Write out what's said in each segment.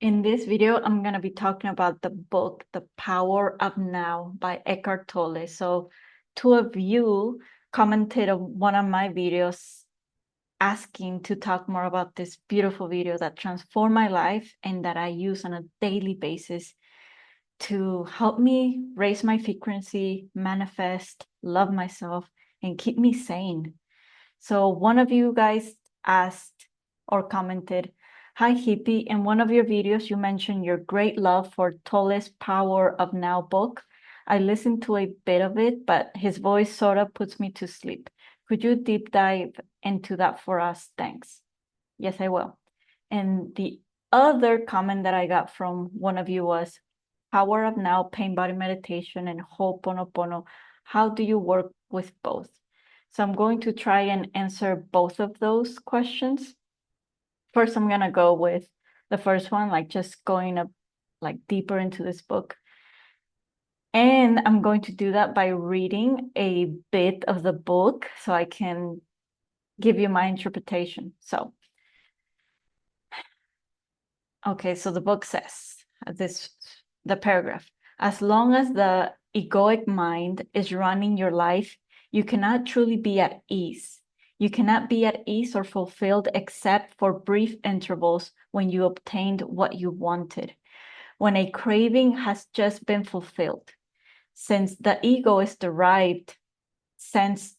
In this video, I'm going to be talking about the book, The Power of Now by Eckhart Tolle. So two of you commented on one of my videos asking to talk more about this beautiful video that transformed my life and that I use on a daily basis to help me raise my frequency, manifest, love myself, and keep me sane. So one of you guys asked or commented, "Hi Hippie, in one of your videos you mentioned your great love for Tolle's Power of Now book. I listened to a bit of it, but his voice sort of puts me to sleep. Could you deep dive into that for us? Thanks." Yes, I will. And the other comment that I got from one of you was, "Power of Now, Pain Body Meditation, and Ho'oponopono. How do you work with both?" So I'm going to try and answer both of those questions. First, I'm going to go with the first one, like just going deeper into this book. And I'm going to do that by reading a bit of the book so I can give you my interpretation. Okay, so the book says the paragraph, "As long as the egoic mind is running your life, you cannot truly be at ease. You cannot be at ease or fulfilled except for brief intervals when you obtained what you wanted, when a craving has just been fulfilled. Since the ego is derived sense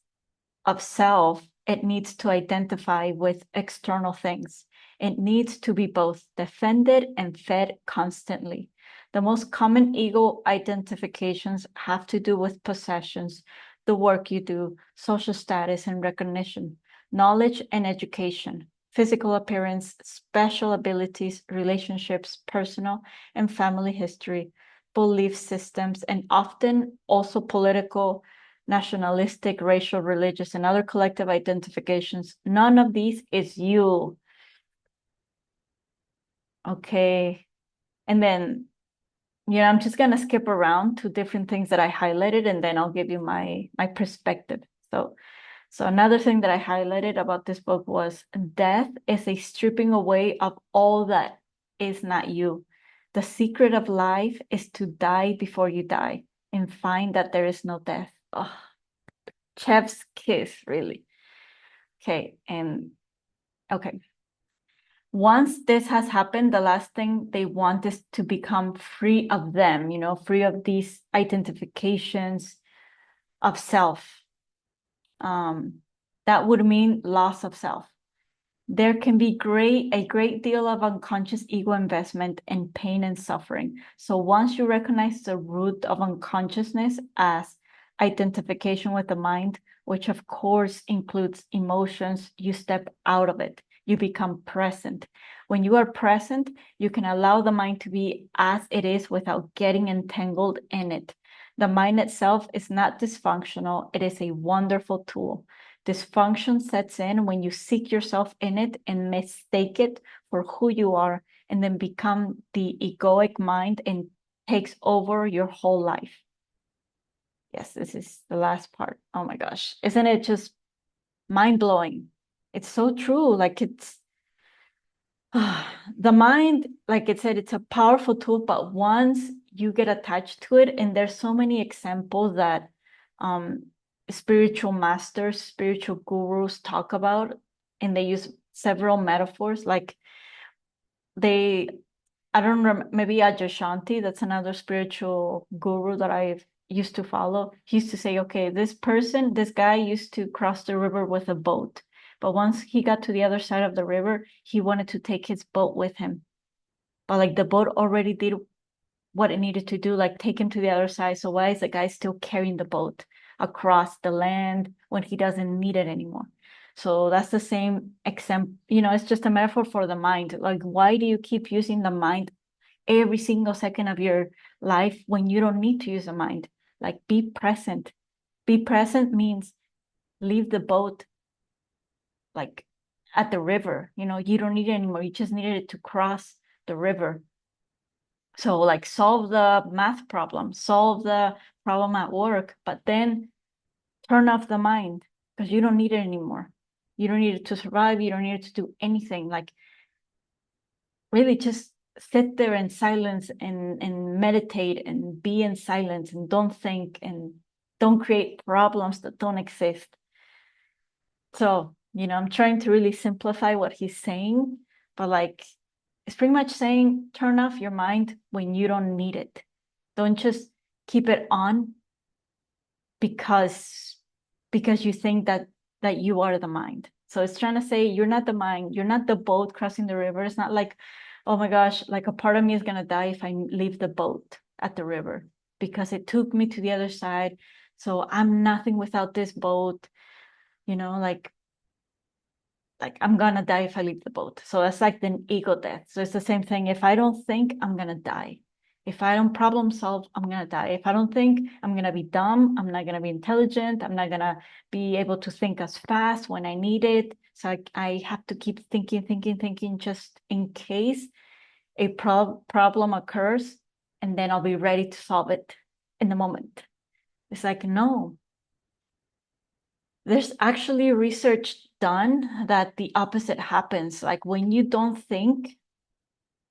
of self, it needs to identify with external things. It needs to be both defended and fed constantly. The most common ego identifications have to do with possessions, the work you do, social status and recognition, knowledge and education, physical appearance, special abilities, relationships, personal and family history, belief systems, and often also political, nationalistic, racial, religious, and other collective identifications. None of these is you." Okay. And then, I'm just going to skip around to different things that I highlighted, and then I'll give you my perspective. So another thing that I highlighted about this book was, death is a stripping away of all that is not you. The secret of life is to die before you die and find that there is no death. Oh, chef's kiss, really. Okay, once this has happened, the last thing they want is to become free of them, free of these identifications of self. That would mean loss of self. There can be a great deal of unconscious ego investment in pain and suffering. So once you recognize the root of unconsciousness as identification with the mind, which of course includes emotions, you step out of it. You become present. When you are present, you can allow the mind to be as it is without getting entangled in it. The mind itself is not dysfunctional. It is a wonderful tool. Dysfunction sets in when you seek yourself in it and mistake it for who you are, and then become the egoic mind and takes over your whole life. Yes, this is the last part. Oh my gosh. Isn't it just mind-blowing? It's so true. The mind, like it said, it's a powerful tool, but once you get attached to it, and there's so many examples that spiritual masters, spiritual gurus talk about, and they use several metaphors. Like I don't remember, maybe Ajashanti, that's another spiritual guru that I used to follow. He used to say, okay, this guy used to cross the river with a boat. But once he got to the other side of the river, he wanted to take his boat with him. But like the boat already did what it needed to do, like take him to the other side. So why is the guy still carrying the boat across the land when he doesn't need it anymore? So that's the same example, it's just a metaphor for the mind. Like, why do you keep using the mind every single second of your life when you don't need to use the mind? Like, be present. Be present means leave the boat like at the river. You don't need it anymore. You just needed it to cross the river. So like solve the math problem, solve the problem at work, but then turn off the mind because you don't need it anymore. You don't need it to survive. You don't need it to do anything. Like really just sit there in silence and meditate and be in silence and don't think and don't create problems that don't exist. So, I'm trying to really simplify what he's saying, but like, it's pretty much saying turn off your mind when you don't need it. Don't just keep it on because you think that you are the mind. So it's trying to say you're not the mind, you're not the boat crossing the river. It's not like, oh my gosh, like a part of me is gonna die if I leave the boat at the river because it took me to the other side. So I'm nothing without this boat, like I'm gonna die if I leave the boat. So that's like the ego death. So it's the same thing. If I don't think, I'm gonna die. If I don't problem solve, I'm gonna die. If I don't think, I'm gonna be dumb. I'm not gonna be intelligent. I'm not gonna be able to think as fast when I need it. So I have to keep thinking, just in case a problem occurs, and then I'll be ready to solve it in the moment. It's like, no, there's actually research done that the opposite happens. Like when you don't think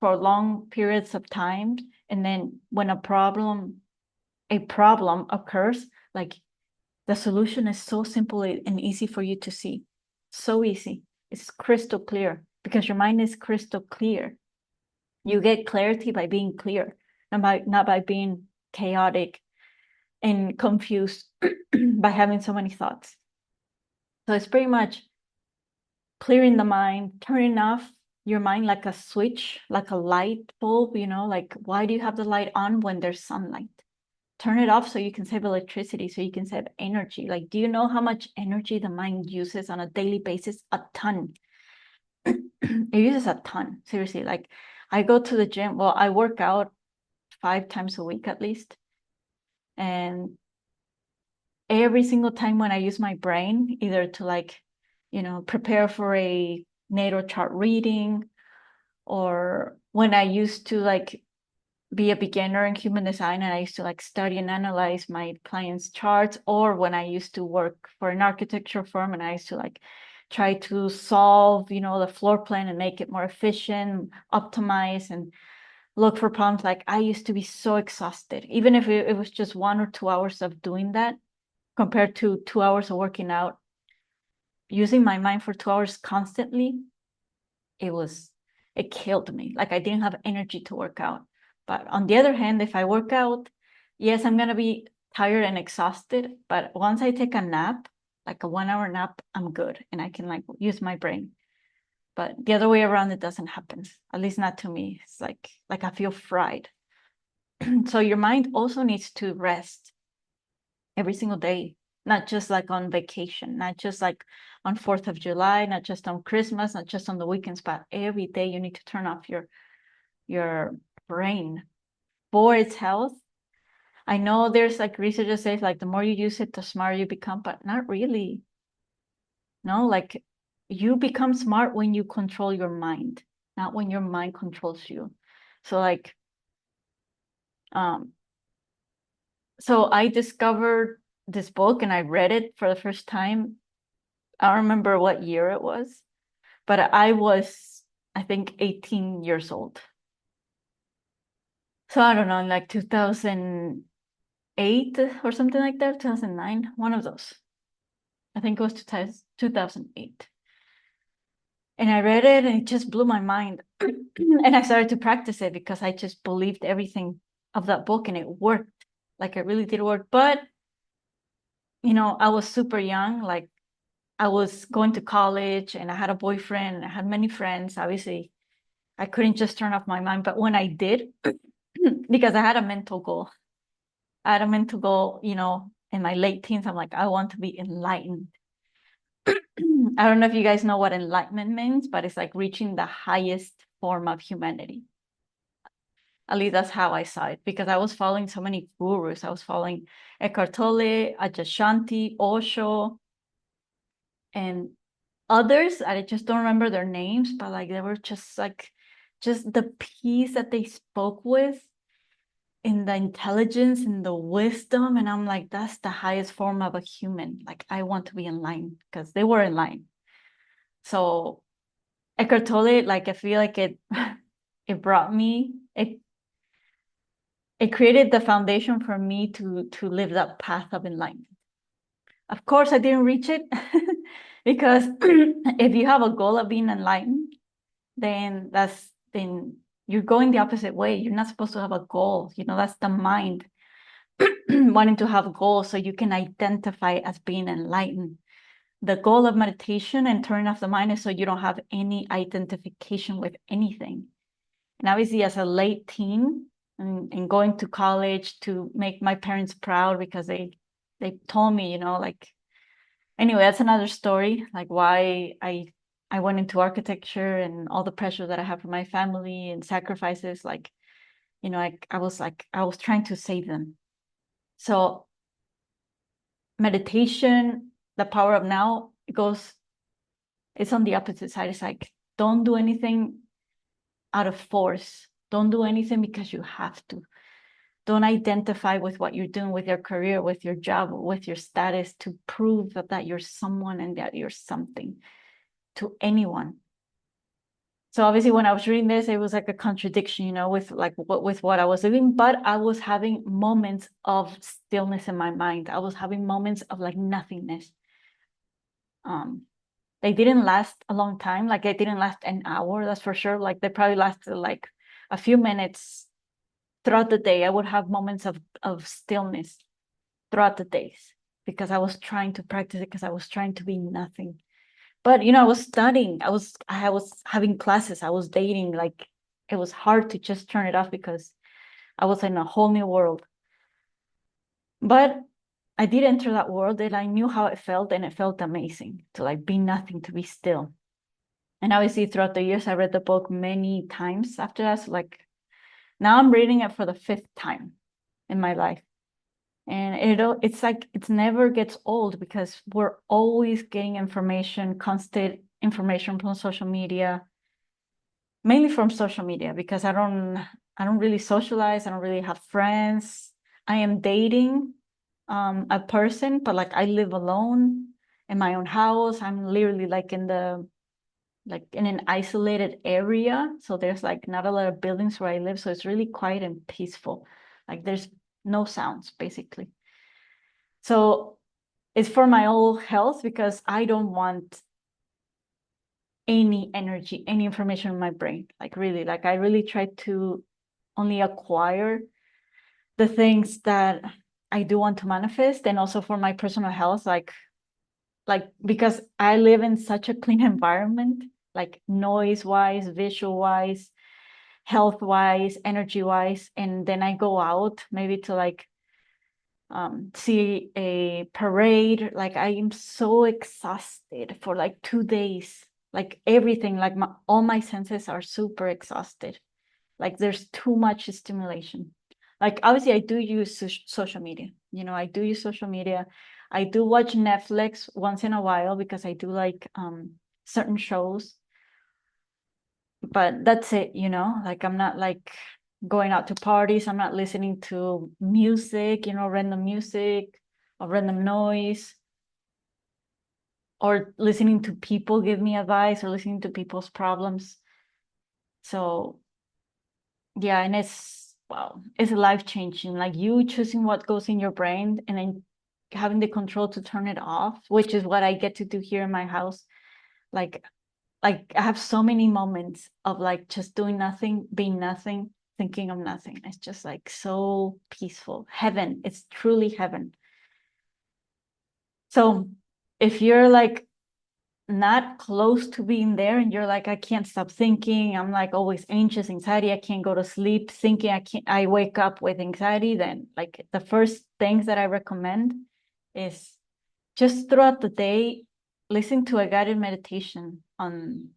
for long periods of time, and then when a problem occurs, like the solution is so simple and easy for you to see. So easy. It's crystal clear because your mind is crystal clear. You get clarity by being clear, not by being chaotic and confused by having so many thoughts. So it's pretty much clearing the mind, turning off your mind like a switch, like a light bulb, like why do you have the light on when there's sunlight? Turn it off so you can save electricity, so you can save energy. Like, do you know how much energy the mind uses on a daily basis? A ton. It uses a ton, seriously. Like, I go to the gym. Well, I work out 5 times a week at least. And every single time when I use my brain, either to like, prepare for a natal chart reading, or when I used to like be a beginner in human design and I used to like study and analyze my clients' charts, or when I used to work for an architecture firm and I used to like try to solve, the floor plan and make it more efficient, optimize and look for problems. Like I used to be so exhausted, even if it was just 1 or 2 hours of doing that compared to 2 hours of working out. Using my mind for 2 hours constantly, it killed me. Like I didn't have energy to work out. But on the other hand, if I work out, yes, I'm gonna be tired and exhausted, but once I take a nap, like a 1 hour nap, I'm good and I can like use my brain. But the other way around, it doesn't happen, at least not to me. It's like I feel fried. So your mind also needs to rest every single day, not just like on vacation, not just like on 4th of July, not just on Christmas, not just on the weekends, but every day you need to turn off your brain for its health. I know there's like research that says like the more you use it, the smarter you become, but not really. No, like you become smart when you control your mind, not when your mind controls you. So like, um, so I discovered this book and I read it for the first time. I don't remember what year it was, but I was, I think, 18 years old. So I don't know, in like 2008 or something like that, 2009, one of those. I think it was 2008. And I read it and it just blew my mind. And I started to practice it because I just believed everything of that book and it worked. Like it really did work. But, I was super young. Like I was going to college and I had a boyfriend and I had many friends. Obviously, I couldn't just turn off my mind. But when I did, because I had a mental goal, in my late teens, I'm like, I want to be enlightened. I don't know if you guys know what enlightenment means, but it's like reaching the highest form of humanity. At least that's how I saw it, because I was following so many gurus. I was following Eckhart Tolle, Adyashanti, Osho, and others. I just don't remember their names, but like they were just the peace that they spoke with, in the intelligence and the wisdom. And I'm like, that's the highest form of a human. Like I want to be in line because they were in line. So Eckhart Tolle, like I feel like it it brought me, it created the foundation for me to live that path of enlightenment. Of course, I didn't reach it because if you have a goal of being enlightened, then you're going the opposite way. You're not supposed to have a goal. That's the mind wanting to have goals so you can identify as being enlightened. The goal of meditation and turning off the mind is so you don't have any identification with anything. And obviously, as a late teen and going to college to make my parents proud because they told me, like, anyway, that's another story, like why I went into architecture and all the pressure that I have from my family and sacrifices. Like, I was trying to save them. So meditation, the power of now, it's on the opposite side. It's like, don't do anything out of force. Don't do anything because you have to. Don't identify with what you're doing with your career, with your job, with your status to prove that you're someone and that you're something to anyone. So obviously when I was reading this, it was like a contradiction, with what I was doing, but I was having moments of stillness in my mind. I was having moments of like nothingness. They didn't last a long time. Like, they didn't last an hour, that's for sure. Like, they probably lasted like a few minutes throughout the day. I would have moments of stillness throughout the days because I was trying to practice it, because I was trying to be nothing. But I was studying, I was having classes, I was dating. Like, it was hard to just turn it off because I was in a whole new world. But I did enter that world and I knew how it felt, and it felt amazing to like be nothing, to be still. And obviously throughout the years, I read the book many times after that. So like now I'm reading it for the 5th time in my life. And it's like, it never gets old because we're always getting information, constant information from social media, mainly from social media, because I don't really socialize. I don't really have friends. I am dating a person, but like I live alone in my own house. I'm literally like in an isolated area. So there's like not a lot of buildings where I live. So it's really quiet and peaceful. Like, there's no sounds basically. So it's for my own health because I don't want any energy, any information in my brain. Like, really, like I really try to only acquire the things that I do want to manifest, and also for my personal health, like because I live in such a clean environment, like noise wise, visual wise, health wise, energy wise, and then I go out maybe to like see a parade. Like, I am so exhausted for like 2 days, like everything, like all my senses are super exhausted. Like, there's too much stimulation. Like, obviously I do use social media, I do use social media. I do watch Netflix once in a while because I do like certain shows, but that's it. Like, I'm not like going out to parties. I'm not listening to music, random music or random noise, or listening to people give me advice, or listening to people's problems. So yeah, and it's life-changing. Like, you choosing what goes in your brain and then having the control to turn it off, which is what I get to do here in my house. Like I have so many moments of like just doing nothing, being nothing, thinking of nothing. It's just like so peaceful. Heaven. It's truly heaven. So if you're like not close to being there and you're like, I can't stop thinking, I'm like always anxious, anxiety, I can't go to sleep thinking, I wake up with anxiety, then like the first things that I recommend is just throughout the day, listen to a guided meditation on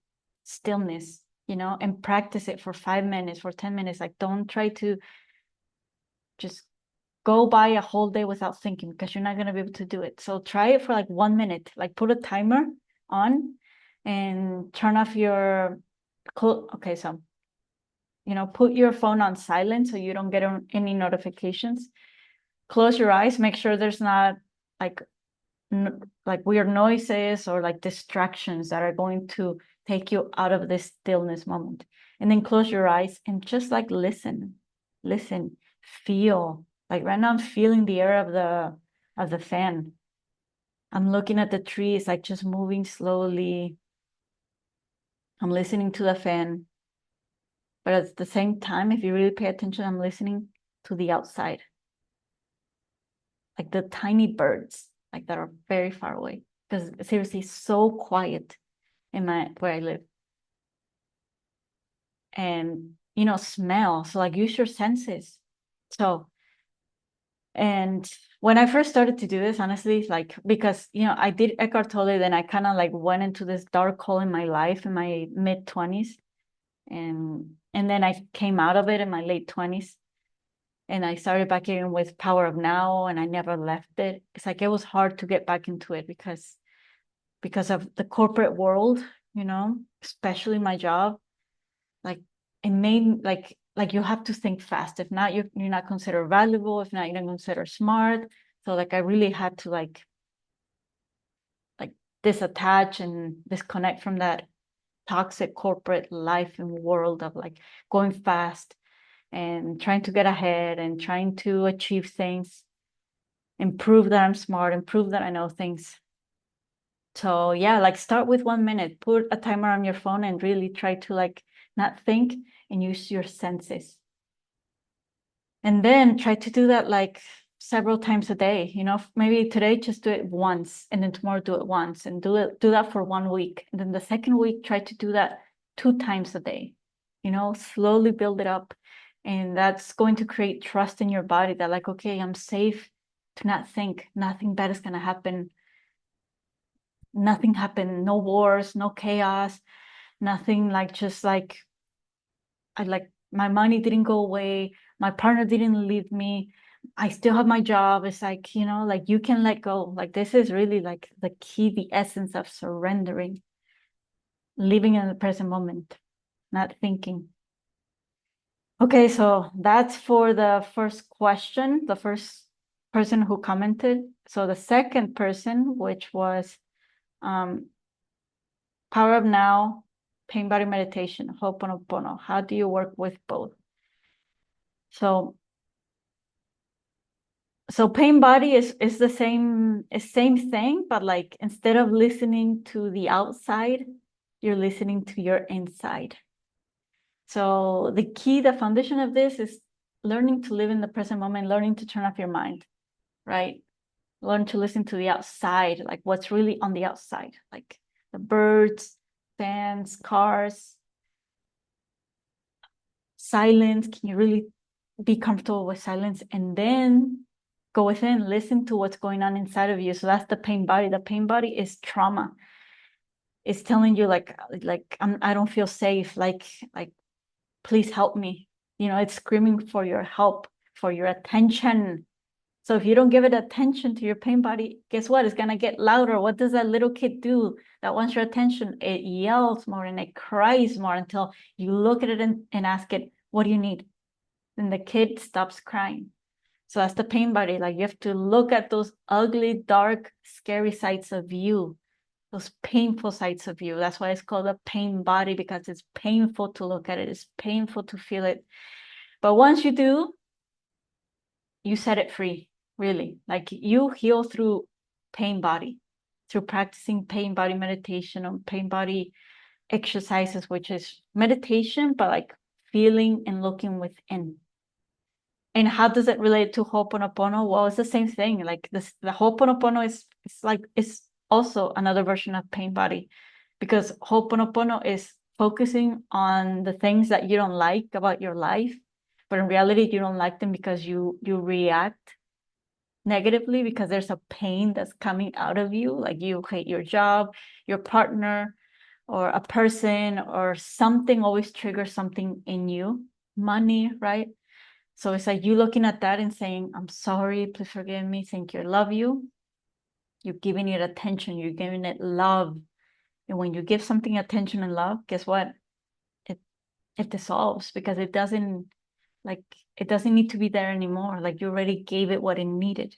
stillness, and practice it for 5 minutes, for 10 minutes. Like, don't try to just go by a whole day without thinking, because you're not going to be able to do it. So try it for like 1 minute, like put a timer on and turn off your, okay, so, put your phone on silent so you don't get any notifications. Close your eyes, make sure there's not like weird noises or like distractions that are going to take you out of this stillness moment. And then close your eyes and just like listen, feel. Like right now I'm feeling the air of the fan. I'm looking at the trees, like just moving slowly. I'm listening to the fan. But at the same time, if you really pay attention, I'm listening to the outside. Like the tiny birds, like that are very far away. Because seriously, so quiet in where I live. And smell. So like use your senses. So, and when I first started to do this, honestly, like because I did Eckhart Tolle, then I kind of like went into this dark hole in my life in my mid-20s. And then I came out of it in my late 20s. And I started back in with Power of Now, and I never left it. It's like it was hard to get back into it because of the corporate world, especially my job. Like it made like you have to think fast. If not, you're not considered valuable. If not, you're not considered smart. So like I really had to like disattach and disconnect from that toxic corporate life and world of like going fast and trying to get ahead and trying to achieve things and prove that I'm smart and prove that I know things. So yeah, like start with 1 minute, put a timer on your phone and really try to like not think and use your senses. And then try to do that like several times a day. Maybe today just do it once, and then tomorrow do it once, and do that for 1 week. And then the second week, try to do that 2 times a day. Slowly build it up. And that's going to create trust in your body that like, okay, I'm safe to not think. Nothing bad is gonna happen. Nothing happened, no wars, no chaos, nothing like just like my money didn't go away, my partner didn't leave me, I still have my job. It's like, like you can let go. Like this is really like the key, the essence of surrendering, living in the present moment, not thinking. Okay, so that's for the first question, the first person who commented. So the second person, which was Power of Now, pain body meditation, Ho'oponopono. How do you work with both? So pain body is the same thing, but like instead of listening to the outside, you're listening to your inside. So the key, the foundation of this is learning to live in the present moment, learning to turn off your mind, right? Learn to listen to the outside, like what's really on the outside, like the birds, fans, cars, silence. Can you really be comfortable with silence? And then go within, listen to what's going on inside of you. So that's the pain body. The pain body is trauma. It's telling you like I don't feel safe. Like please help me. It's screaming for your help, for your attention. So if you don't give it attention to your pain body, guess what? It's gonna get louder. What does that little kid do that wants your attention? It yells more and it cries more until you look at it and ask it, what do you need? Then the kid stops crying. So that's the pain body. Like you have to look at those ugly, dark, scary sides of you, those painful sides of you. That's why it's called a pain body, because it's painful to look at it. It's painful to feel it. But once you do, you set it free, really. Like you heal through pain body, through practicing pain body meditation or pain body exercises, which is meditation, but like feeling and looking within. And how does it relate to Ho'oponopono? Well, it's the same thing. Like this, the Ho'oponopono it's also another version of pain body, because Ho'oponopono is focusing on the things that you don't like about your life, but in reality you don't like them because you react negatively because there's a pain that's coming out of you. Like you hate your job, your partner, or a person, or something always triggers something in you. Money, right? So it's like you looking at that and saying, I'm sorry, please forgive me, thank you, I love you. You're giving it attention, you're giving it love. And when you give something attention and love, guess what? It dissolves, because it doesn't need to be there anymore. Like you already gave it what it needed.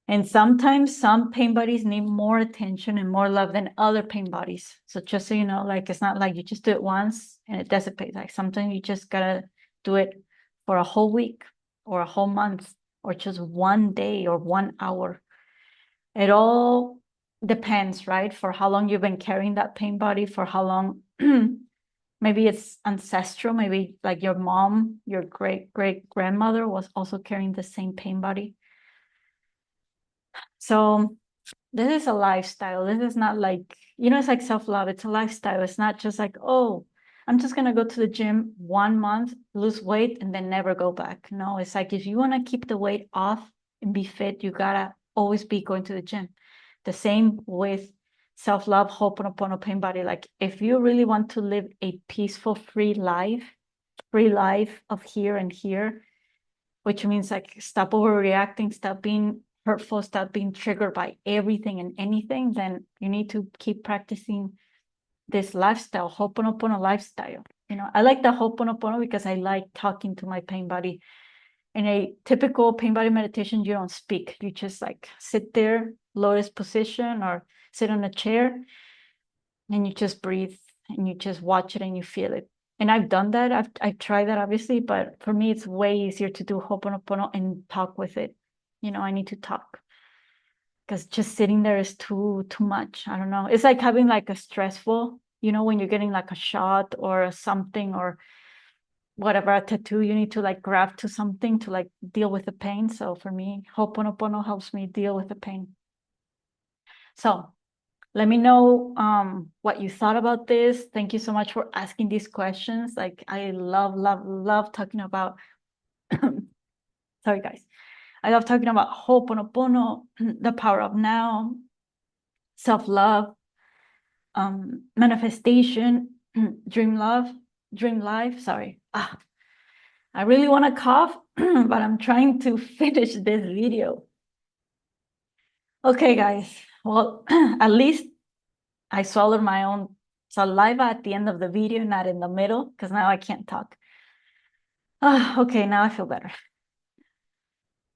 And sometimes some pain bodies need more attention and more love than other pain bodies. So just so you know, like it's not like you just do it once and it dissipates. Like sometimes you just gotta do it for a whole week or a whole month or just one day or 1 hour. It all depends, right? For how long you've been carrying that pain body, for how long maybe it's ancestral, maybe like your mom, your great grandmother was also carrying the same pain body. So this is a lifestyle. This is not like, it's like self-love. It's a lifestyle. It's not just like, oh, I'm just going to go to the gym 1 month, lose weight, and then never go back. No, it's like if you want to keep the weight off and be fit, you got to always be going to the gym. The same with self-love, Ho'oponopono, pain body. Like if you really want to live a peaceful, free life of here and here, which means like stop overreacting, stop being hurtful, stop being triggered by everything and anything, then you need to keep practicing this lifestyle, Ho'oponopono lifestyle. I like the Ho'oponopono because I like talking to my pain body. In a typical pain body meditation, you don't speak. You just like sit there, lotus position, or sit on a chair, and you just breathe and you just watch it and you feel it. And I've done that. I've tried that obviously, but for me it's way easier to do Ho'oponopono and talk with it. I need to talk because just sitting there is too much. I don't know. It's like having like a stressful, when you're getting like a shot or something or whatever, a tattoo, you need to like grab to something to like deal with the pain. So for me, Ho'oponopono helps me deal with the pain. So let me know what you thought about this. Thank you so much for asking these questions. Like I love talking about, sorry guys. I love talking about Ho'oponopono, the power of now, self-love, manifestation, dream life. Sorry. I really want to cough, but I'm trying to finish this video. Okay, guys. Well, at least I swallowed my own saliva at the end of the video, not in the middle, because now I can't talk. Okay, now I feel better.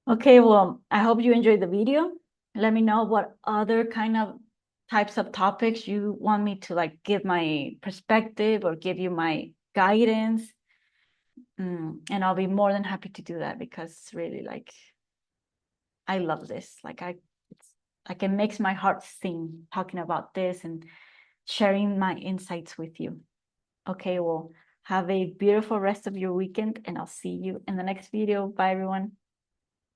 Okay, well, I hope you enjoyed the video. Let me know what other kind of types of topics you want me to like give my perspective or give you my guidance. And I'll be more than happy to do that because really like I love this. It makes my heart sing talking about this and sharing my insights with you. Okay, well, have a beautiful rest of your weekend and I'll see you in the next video. Bye, everyone.